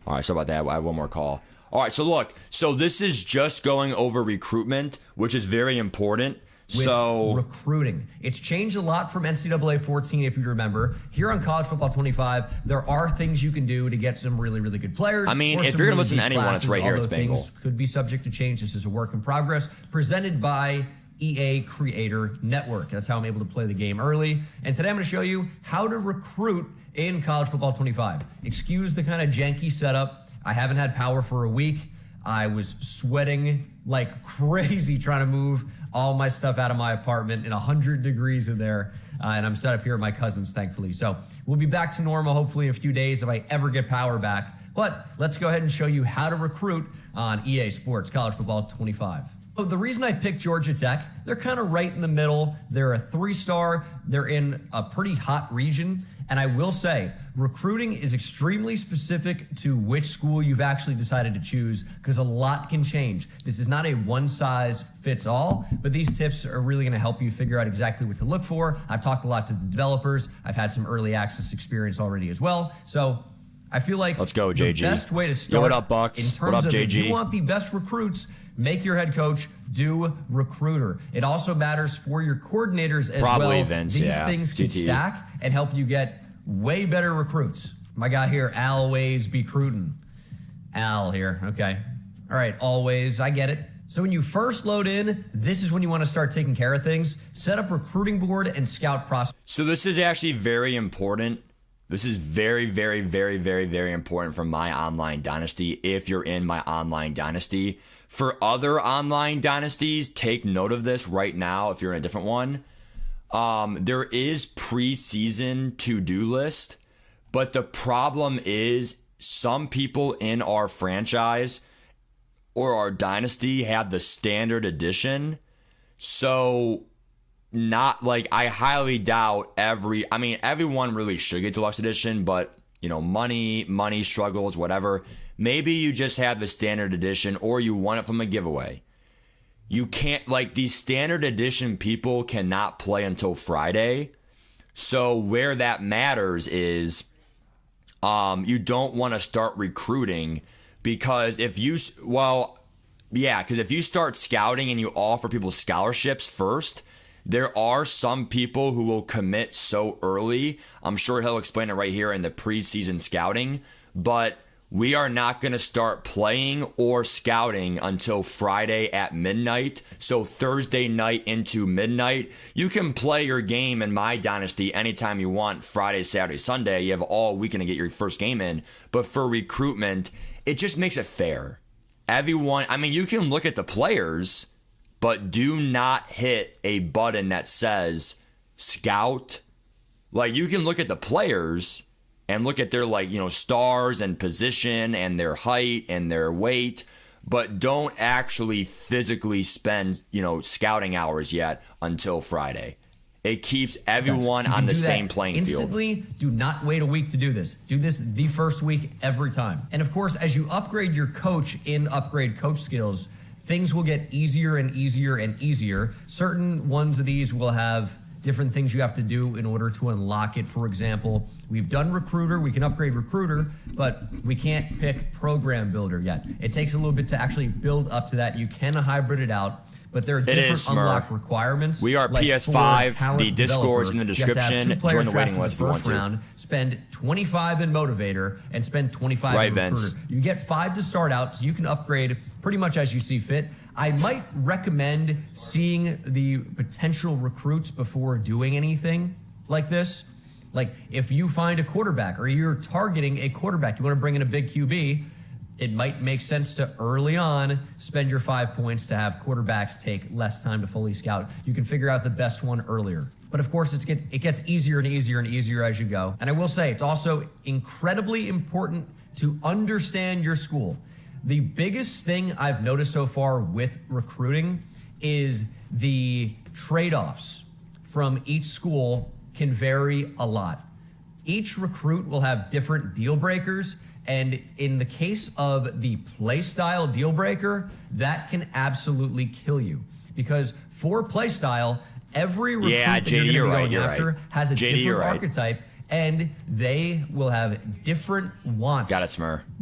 All right, sorry about that. I have one more call. All right, so look. So this is just going over recruitment, which is very important. With recruiting. It's changed a lot from NCAA 14, if you remember. Here on College Football 25, there are things you can do to get some really, really good players. I mean, if you're going to listen to anyone, it's right here. It's Bengal. Things could be subject to change. This is a work in progress presented by EA Creator Network. That's how I'm able to play the game early. And today I'm going to show you how to recruit in College Football 25. Excuse the kind of janky setup. I haven't had power for a week. I was sweating like crazy trying to move all my stuff out of my apartment in 100 degrees in there. And I'm set up here at my cousin's, thankfully. So we'll be back to normal hopefully in a few days if I ever get power back. But let's go ahead and show you how to recruit on EA Sports College Football 25. So the reason I picked Georgia Tech, they're kind of right in the middle. They're a 3-star. They're in a pretty hot region. And I will say, recruiting is extremely specific to which school you've actually decided to choose because a lot can change. This is not a one-size-fits-all, but these tips are really going to help you figure out exactly what to look for. I've talked a lot to the developers. I've had some early access experience already as well. So I feel like let's go, JG. The best way to start Yo, what up, Bucks? in terms what up, of JG? if you want the best recruits, make your head coach do recruiter. It also matters for your coordinators as Probably well. Vince, These yeah. things can GT. stack and help you get way better recruits. My guy here, always be recruiting. Al here, okay. All right, always, I get it. So when you first load in, this is when you want to start taking care of things. Set up recruiting board and scout prospects. So this is actually very important. This is very, very, very, very, very important for my online dynasty if you're in my online dynasty. For other online dynasties, take note of this right now if you're in a different one. There is preseason to-do list, but the problem is some people in our franchise or our dynasty have the standard edition. So not like, I highly doubt everyone really should get deluxe edition, but you know, money struggles, whatever. Maybe you just have the standard edition or you won it from a giveaway. You can't, like, these standard edition people cannot play until Friday. So where that matters is you don't want to start recruiting because if you start scouting and you offer people scholarships first, there are some people who will commit so early. I'm sure he'll explain it right here in the preseason scouting, but we are not going to start playing or scouting until Friday at midnight. So Thursday night into midnight. You can play your game in my dynasty anytime you want, Friday, Saturday, Sunday. You have all weekend to get your first game in. But for recruitment, it just makes it fair. Everyone, I mean, you can look at the players, but do not hit a button that says scout Like, you can look at the players and look at their, like, you know, stars and position and their height and their weight, but don't actually physically spend, you know, scouting hours yet until Friday. It keeps everyone on the same playing field. Instantly, do not wait a week to do this. Do this the first week every time. And of course, as you upgrade your coach in Upgrade Coach Skills, things will get easier and easier and easier. Certain ones of these will have different things you have to do in order to unlock it. For example, we've done Recruiter, we can upgrade Recruiter, but we can't pick Program Builder yet. It takes a little bit to actually build up to that. You can hybrid it out, but there are different unlock requirements. We are like PS5, the Discord's in the description. Join the waiting list if you want to. Spend 25 in Motivator and spend 25 in Recruiter. You get 5 to start out, so you can upgrade pretty much as you see fit. I might recommend seeing the potential recruits before doing anything like this. Like, if you find a quarterback or you're targeting a quarterback, you want to bring in a big QB, it might make sense to early on spend your 5 points to have quarterbacks take less time to fully scout. You can figure out the best one earlier. But of course, it gets easier and easier and easier as you go. And I will say, it's also incredibly important to understand your school. The biggest thing I've noticed so far with recruiting is the trade-offs from each school can vary a lot. Each recruit will have different deal breakers, and in the case of the play style deal breaker, that can absolutely kill you. Because for play style, every recruit that you're going to be going after has a different archetype, and they will have different wants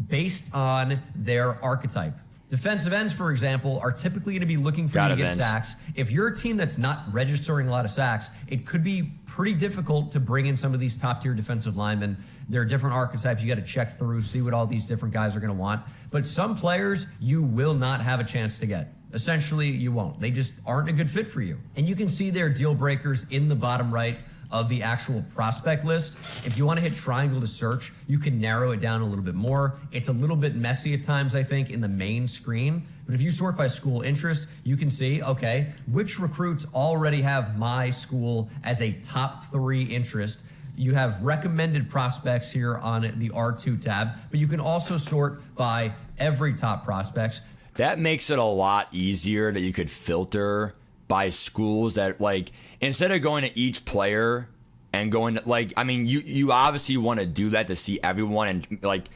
based on their archetype. Defensive ends, for example, are typically going to be looking for you to get sacks. If you're a team that's not registering a lot of sacks, it could be pretty difficult to bring in some of these top-tier defensive linemen. There are different archetypes you got to check through, see what all these different guys are going to want. But some players you will not have a chance to get. Essentially, you won't. They just aren't a good fit for you. And you can see their deal breakers in the bottom right of the actual prospect list. If you want to hit triangle to search, you can narrow it down a little bit more. It's a little bit messy at times, I think, in the main screen. But if you sort by school interest, you can see, okay, which recruits already have my school as a top 3 interest. You have recommended prospects here on the R2 tab, but you can also sort by every top prospects. That makes it a lot easier that you could filter by schools that, like, instead of going to each player and going to, like, I mean, you obviously want to do that to see everyone, and, like,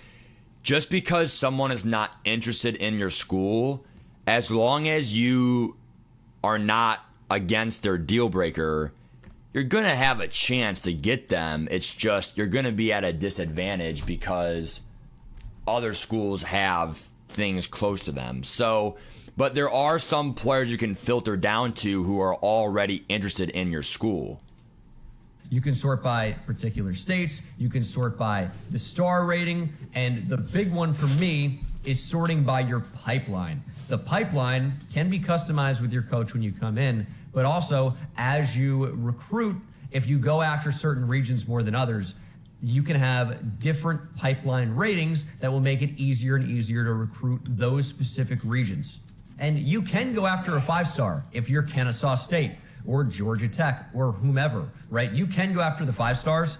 just because someone is not interested in your school, as long as you are not against their deal breaker, you're going to have a chance to get them. It's just you're going to be at a disadvantage because other schools have things close to them. So, but there are some players you can filter down to who are already interested in your school. You can sort by particular states. You can sort by the star rating. And the big one for me is sorting by your pipeline. The pipeline can be customized with your coach when you come in, but also as you recruit, if you go after certain regions more than others, you can have different pipeline ratings that will make it easier and easier to recruit those specific regions. And you can go after a 5-star if you're Kennesaw State or Georgia Tech or whomever, right? You can go after the 5 stars.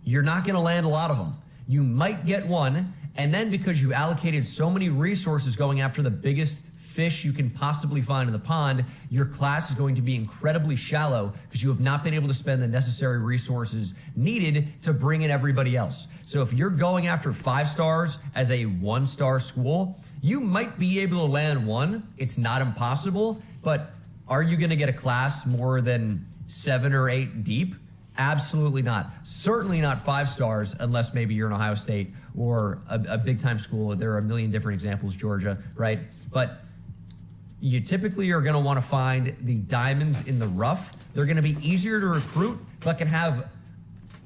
You're not going to land a lot of them. You might get one, and then because you allocated so many resources going after the biggest fish you can possibly find in the pond, your class is going to be incredibly shallow because you have not been able to spend the necessary resources needed to bring in everybody else. So if you're going after 5 stars as a 1-star school, you might be able to land one. It's not impossible, but are you going to get a class more than 7 or 8 deep? Absolutely not. Certainly not 5 stars unless maybe you're in Ohio State or a big-time school. There are a million different examples, Georgia, right? But you typically are going to want to find the diamonds in the rough. They're going to be easier to recruit, but can have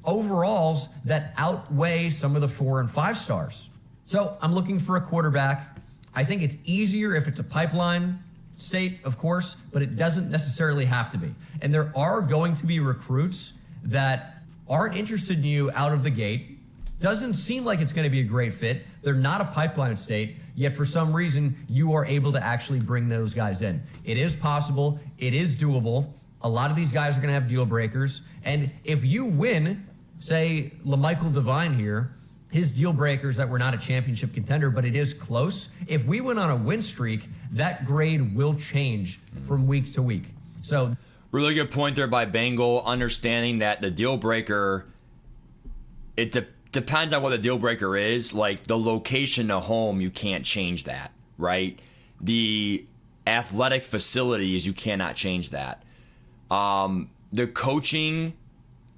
overalls that outweigh some of the 4 and 5 stars. So I'm looking for a quarterback. I think it's easier if it's a pipeline state, of course, but it doesn't necessarily have to be. And there are going to be recruits that aren't interested in you out of the gate. Doesn't seem like it's going to be a great fit. They're not a pipeline state, yet for some reason you are able to actually bring those guys in. It is possible. It is doable. A lot of these guys are going to have deal breakers. And if you win, say LaMichael Devine here, his deal breakers that we're not a championship contender, but it is close. If we went on a win streak, that grade will change from week to week. So really good point there by Bengal, understanding that the deal breaker, it depends on what the deal breaker is. Like the location of home, you can't change that, right? The athletic facilities, you cannot change that. The coaching,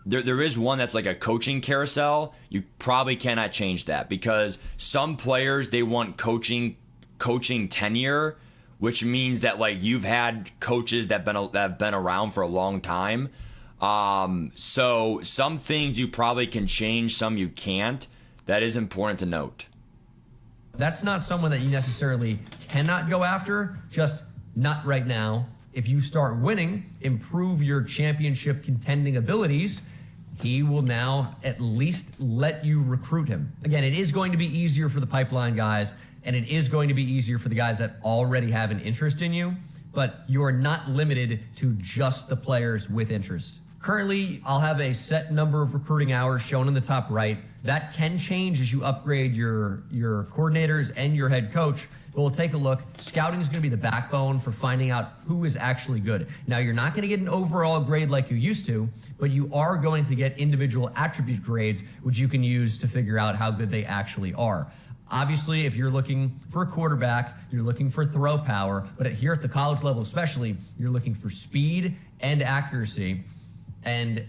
there is one that's like a coaching carousel. You probably cannot change that because some players, they want coaching tenure, which means that like you've had coaches that have been around for a long time. So some things you probably can change, some you can't. That is important to note. That's not someone that you necessarily cannot go after, just not right now. If you start winning, improve your championship contending abilities, he will now at least let you recruit him. Again, it is going to be easier for the pipeline guys, and it is going to be easier for the guys that already have an interest in you, but you are not limited to just the players with interest. Currently, I'll have a set number of recruiting hours shown in the top right. That can change as you upgrade your coordinators and your head coach. But we'll take a look. Scouting is going to be the backbone for finding out who is actually good. Now, you're not going to get an overall grade like you used to, but you are going to get individual attribute grades, which you can use to figure out how good they actually are. Obviously, if you're looking for a quarterback, you're looking for throw power, but here at the college level especially, you're looking for speed and accuracy. And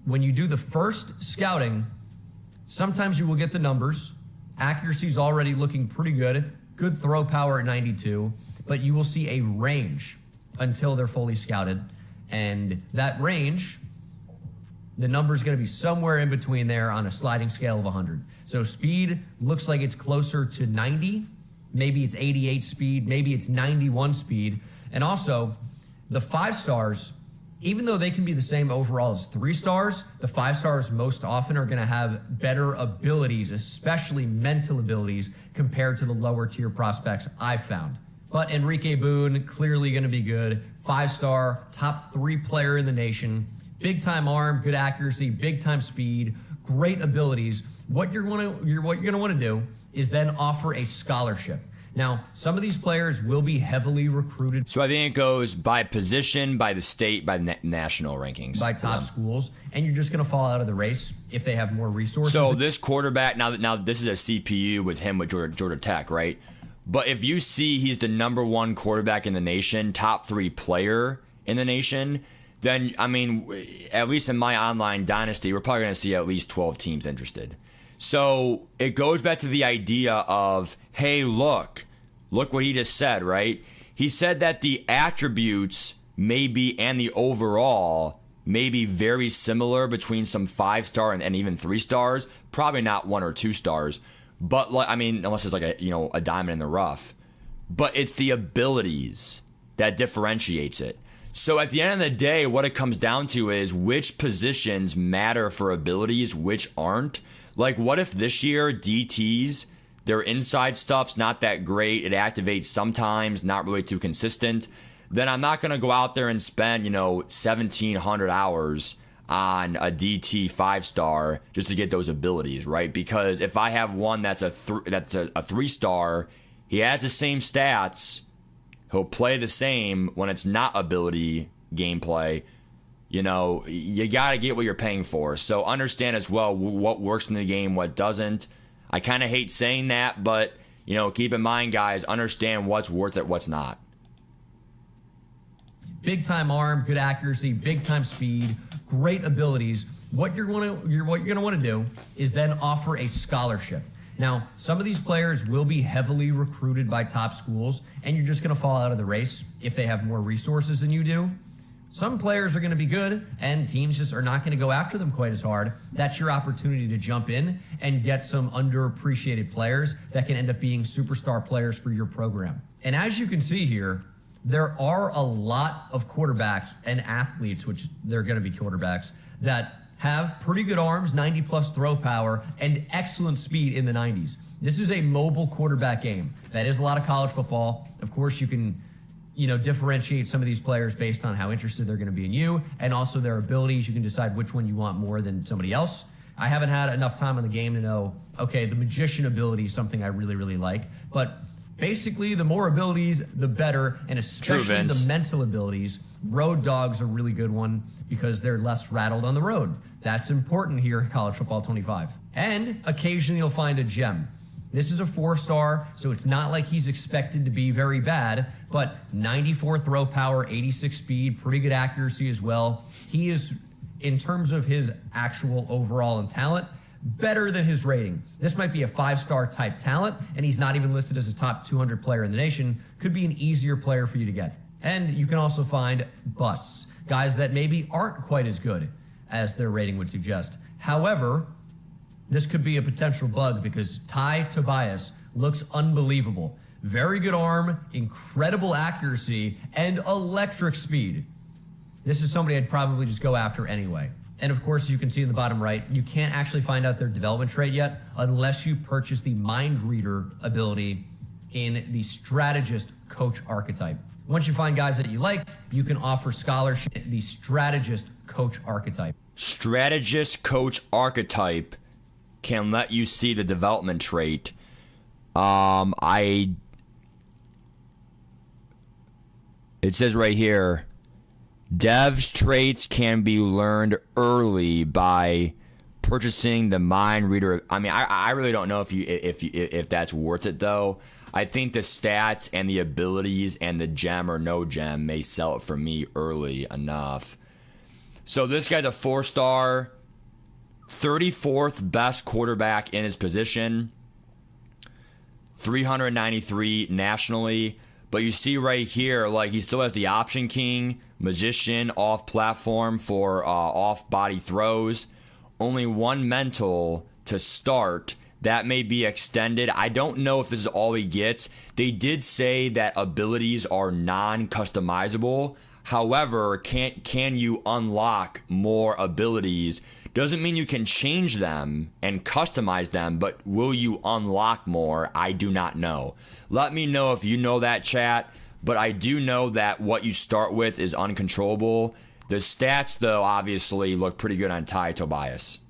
when you do the first scouting, sometimes you will get the numbers. Accuracy is already looking pretty good. Good throw power at 92, but you will see a range until they're fully scouted. And that range, the number is going to be somewhere in between there on a sliding scale of 100. So speed looks like it's closer to 90. Maybe it's 88 speed. Maybe it's 91 speed. And also, the 5 stars, even though they can be the same overall as 3 stars, the 5 stars most often are going to have better abilities, especially mental abilities, compared to the lower tier prospects I've found. But Enrique Boone, clearly going to be good. 5-star, top 3 player in the nation. Big time arm, good accuracy, big time speed, great abilities. What you're going to want to do is then offer a scholarship. Now, some of these players will be heavily recruited. So I think it goes by position, by the state, by the national rankings. By top schools. And you're just going to fall out of the race if they have more resources. So this quarterback, now this is a CPU with him with Georgia Tech, right? But if you see he's the #1 quarterback in the nation, top 3 player in the nation, then, I mean, at least in my online dynasty, we're probably going to see at least 12 teams interested. So it goes back to the idea of, hey, look what he just said, right? He said that the attributes maybe and the overall may be very similar between some 5-star and even 3 stars, probably not 1 or 2 stars, but I mean, unless it's like a diamond in the rough, but it's the abilities that differentiates it. So at the end of the day, what it comes down to is which positions matter for abilities, which aren't. Like, what if this year DTs, their inside stuff's not that great, it activates sometimes, not really too consistent, then I'm not going to go out there and spend, 1,700 hours on a DT 5-star just to get those abilities, right? Because if I have one that's a 3-star, he has the same stats, he'll play the same when it's not ability gameplay. You got to get what you're paying for. So understand as well what works in the game, what doesn't. I kind of hate saying that, but, keep in mind, guys, understand what's worth it, what's not. Big time arm, good accuracy, big time speed, great abilities. What you're going to want to do is then offer a scholarship. Now, some of these players will be heavily recruited by top schools, and you're just going to fall out of the race if they have more resources than you do. Some players are going to be good, and teams just are not going to go after them quite as hard. That's your opportunity to jump in and get some underappreciated players that can end up being superstar players for your program. And as you can see here, there are a lot of quarterbacks and athletes, which they're going to be quarterbacks, that have pretty good arms, 90-plus throw power, and excellent speed in the 90s. This is a mobile quarterback game. That is a lot of college football. Of course, you can differentiate some of these players based on how interested they're going to be in you and also their abilities. You can decide which one you want more than somebody else. I haven't had enough time on the game to know, okay, the magician ability is something I really, really like. But basically, the more abilities, the better, and especially the mental abilities. Road dogs are a really good one because they're less rattled on the road. That's important here in College Football 25. And occasionally you'll find a gem. This is a 4-star, so it's not like he's expected to be very bad, but 94 throw power, 86 speed, pretty good accuracy as well. He is, in terms of his actual overall and talent, better than his rating. This might be a 5-star type talent, and he's not even listed as a top 200 player in the nation. Could be an easier player for you to get. And you can also find busts, guys that maybe aren't quite as good as their rating would suggest. However, this could be a potential bug because Ty Tobias looks unbelievable. Very good arm, incredible accuracy, and electric speed. This is somebody I'd probably just go after anyway. And of course, you can see in the bottom right, you can't actually find out their development trait yet unless you purchase the Mind Reader ability in the Strategist Coach archetype. Once you find guys that you like, you can offer scholarship, the Strategist Coach archetype. Strategist Coach archetype can let you see the development trait. It says right here, devs traits can be learned early by purchasing the Mind Reader. I mean, I really don't know if that's worth it though. I think the stats and the abilities and the gem or no gem may sell it for me early enough. So this guy's a 4-star, 34th best quarterback in his position, 393 nationally. But you see right here, like he still has the option king, magician, off platform for off body throws. Only one mental to start. That may be extended. I don't know if this is all he gets. They did say that abilities are non-customizable. However, can you unlock more abilities? Doesn't mean you can change them and customize them, but will you unlock more? I do not know. Let me know if you know that, chat. But I do know that what you start with is uncontrollable. The stats, though, obviously look pretty good on Ty Tobias.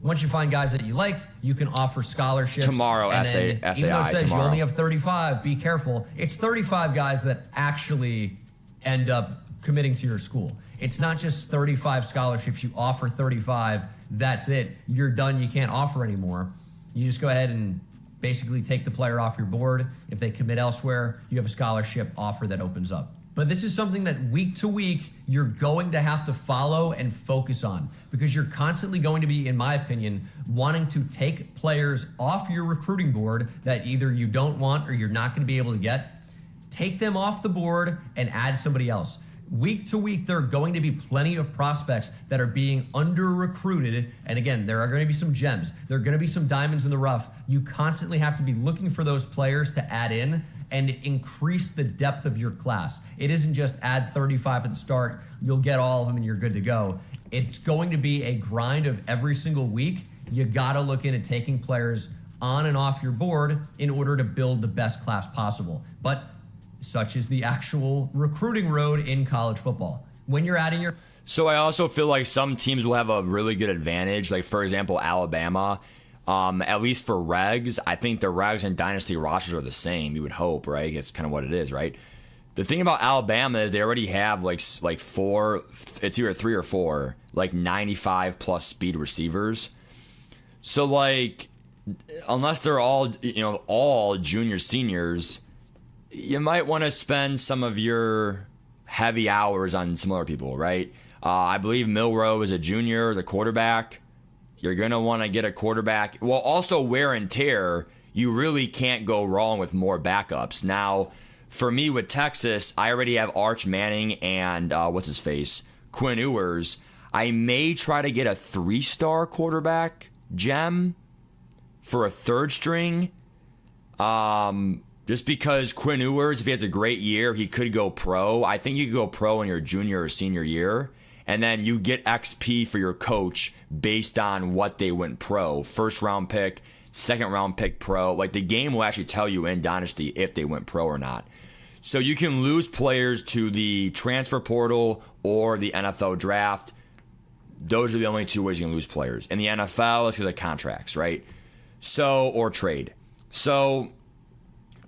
Once you find guys that you like, you can offer scholarships. Tomorrow, and SAI even though it says tomorrow. You only have 35, be careful. It's 35 guys that actually end up committing to your school. It's not just 35 scholarships. You offer 35, that's it. You're done. You can't offer anymore. You just go ahead and basically take the player off your board. If they commit elsewhere, you have a scholarship offer that opens up. But this is something that week to week, you're going to have to follow and focus on because you're constantly going to be, in my opinion, wanting to take players off your recruiting board that either you don't want or you're not going to be able to get. Take them off the board and add somebody else. Week to week, there are going to be plenty of prospects that are being under-recruited. And again, there are going to be some gems. There are going to be some diamonds in the rough. You constantly have to be looking for those players to add in and increase the depth of your class. It isn't just add 35 at the start, you'll get all of them and you're good to go. It's going to be a grind of every single week. You got to look into taking players on and off your board in order to build the best class possible. But such is the actual recruiting road in college football. When you're adding your... So I also feel like some teams will have a really good advantage. Like, for example, Alabama, at least for regs, I think the regs and dynasty rosters are the same, you would hope, right? It's kind of what it is, right? The thing about Alabama is they already have like 4, it's either 3 or 4, like 95 plus speed receivers. So like, unless they're all, all junior seniors, you might want to spend some of your heavy hours on some other people, right? I believe Milroe is a junior, the quarterback. You're going to want to get a quarterback. Well, also wear and tear, you really can't go wrong with more backups. Now, for me with Texas, I already have Arch Manning and, Quinn Ewers. I may try to get a 3-star quarterback gem for a 3rd string. Just because Quinn Ewers, if he has a great year, he could go pro. I think you could go pro in your junior or senior year. And then you get XP for your coach based on what they went pro. 1st round pick, 2nd round pick pro. Like, the game will actually tell you in Dynasty if they went pro or not. So you can lose players to the transfer portal or the NFL draft. Those are the only two ways you can lose players. In the NFL, it's because of contracts, right? So, or trade. So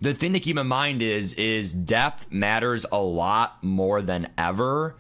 the thing to keep in mind is depth matters a lot more than ever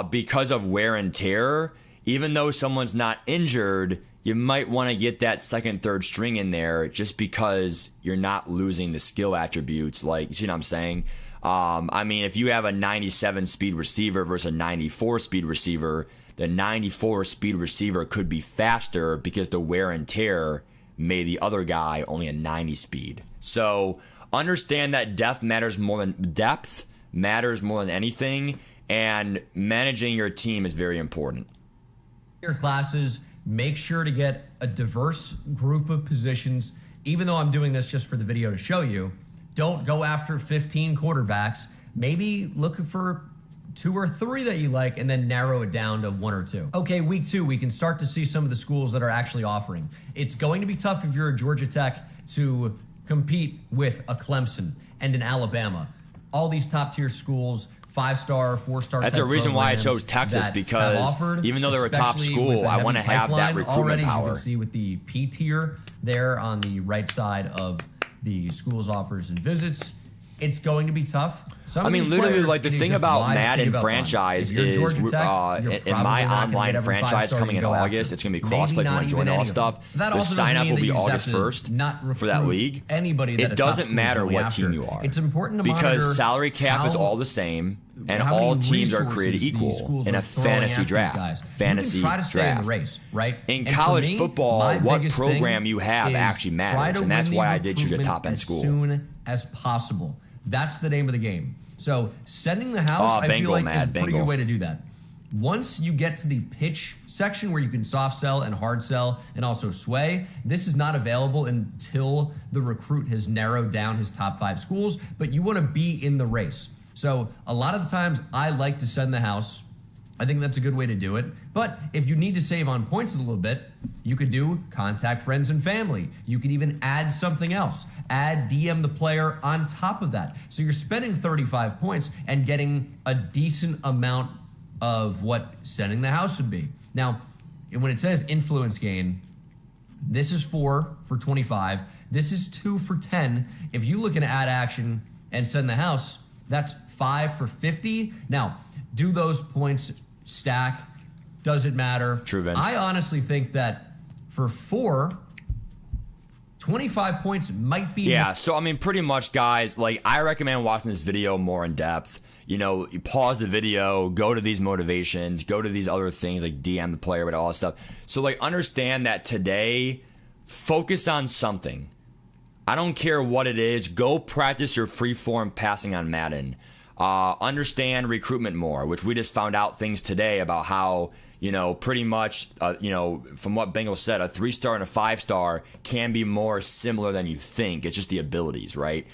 because of wear and tear. Even though someone's not injured, you might want to get that second, third string in there just because you're not losing the skill attributes. Like, you see what I'm saying? I mean, if you have a 97 speed receiver versus a 94 speed receiver, the 94 speed receiver could be faster because the wear and tear made the other guy only a 90 speed. So understand that depth matters more than anything, and managing your team is very important. Your classes, make sure to get a diverse group of positions. Even though I'm doing this just for the video to show you, don't go after 15 quarterbacks. Maybe look for 2 or 3 that you like and then narrow it down to 1 or 2. Okay, week 2, we can start to see some of the schools that are actually offering. It's going to be tough if you're a Georgia Tech to compete with a Clemson and an Alabama. All these top tier schools, 5-star, 4-star. That's the reason why I chose Texas, because even though they're a top school, I want to have that recruitment power. You can see with the P tier there on the right side of the school's offers and visits, it's going to be tough. I mean, literally, like, the thing about Madden franchise is, in my online franchise coming in August, it's going to be crossplay for join all stuff. The sign up will be August 1st for that league. It doesn't matter what team you are. It's important to because salary cap is all the same, and all teams are created equal in a fantasy draft. Fantasy draft. Right? In college football, what program you have actually matters, and that's why I did choose a top end school. As soon as possible. That's the name of the game. So sending the house, I feel like, is a pretty good way to do that. Once you get to the pitch section where you can soft sell and hard sell and also sway, this is not available until the recruit has narrowed down his top 5 schools, but you want to be in the race. So a lot of the times I like to send the house. I think that's a good way to do it. But if you need to save on points a little bit, you could do contact friends and family. You could even add something else. Add DM the player on top of that. So you're spending 35 points and getting a decent amount of what sending the house would be. Now, when it says influence gain, this is 4 for 25. This is 2 for 10. If you look at add action and send the house, that's 5 for 50. Now, do those points stack? Does it matter? True, Vince. I honestly think that for 4, 25 points might be... Yeah, so I mean, pretty much, guys, like, I recommend watching this video more in depth. You know, you pause the video, go to these motivations, go to these other things like DM the player, but all that stuff. So, like, understand that today, focus on something. I don't care what it is. Go practice your free-form passing on Madden. Understand recruitment more, which we just found out things today about how, you know, pretty much, you know, from what Bengal said, a 3-star and a 5-star can be more similar than you think. It's just the abilities, right?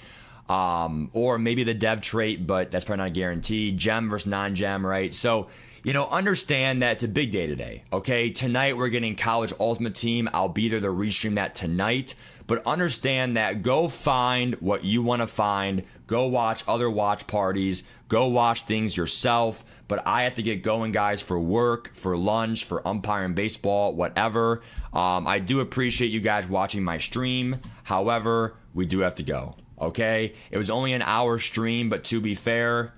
Or maybe the dev trait, but that's probably not a guarantee. Gem versus non-gem, right? So, you know, understand that it's a big day today, okay? Tonight we're getting College Ultimate Team. I'll be there to restream that tonight. But understand that go find what you want to find. Go watch other watch parties. Go watch things yourself. But I have to get going, guys, for work, for lunch, for umpiring baseball, whatever. I do appreciate you guys watching my stream. However, we do have to go, okay? It was only an hour stream, but to be fair,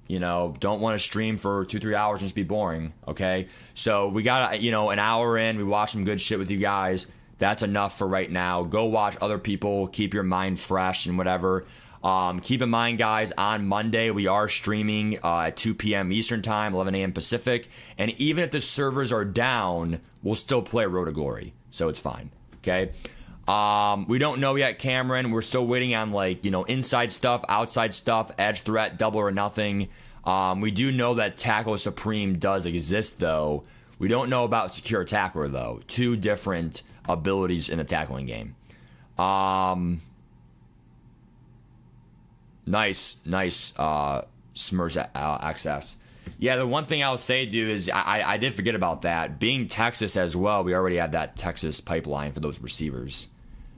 you know, don't want to stream for 2-3 hours and just be boring, okay? So we got, you know, an hour in. We watched some good shit with you guys. That's enough for right now. Go watch other people. Keep your mind fresh and whatever. Keep in mind, guys, on Monday, we are streaming at 2 p.m. Eastern Time, 11 a.m. Pacific. And even if the servers are down, we'll still play Road to Glory. So it's fine, okay? We don't know yet, Cameron. We're still waiting on, like, you know, inside stuff, outside stuff, edge threat, double or nothing. We do know that Tackle Supreme does exist, though. We don't know about Secure Tackler, though. 2 different abilities in the tackling game. Nice Smurfs access. Yeah, the one thing I'll say, dude, is I did forget about that. Being Texas as well, we already have that Texas pipeline for those receivers.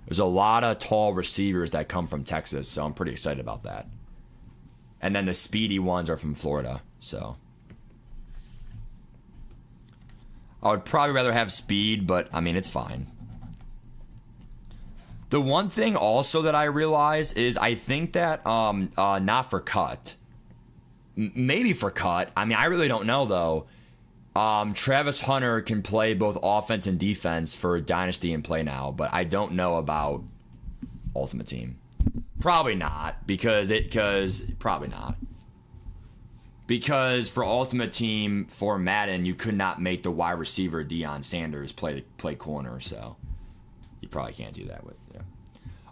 There's a lot of tall receivers that come from Texas, so I'm pretty excited about that. And then the speedy ones are from Florida. So I would probably rather have speed, but I mean, it's fine. The one thing also that I realized is I think that not for cut. Maybe for cut. I mean, I really don't know though. Travis Hunter can play both offense and defense for Dynasty and Play Now, but I don't know about Ultimate Team. Probably not, because for Ultimate Team for Madden, you could not make the wide receiver Deion Sanders play corner, so you probably can't do that with. Yeah.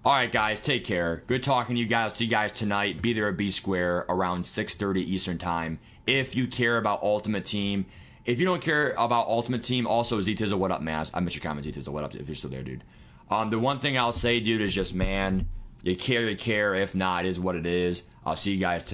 All right, guys, take care. Good talking to you guys. See you guys tonight. Be there at B Square around 6:30 Eastern Time. If you care about Ultimate Team. If you don't care about Ultimate Team, also Z-Tizzle, what up, man? I missed your comment, Z-Tizzle, what up, if you're still there, dude. The one thing I'll say, dude, is just, man, you care. If not, it is what it is. I'll see you guys tonight.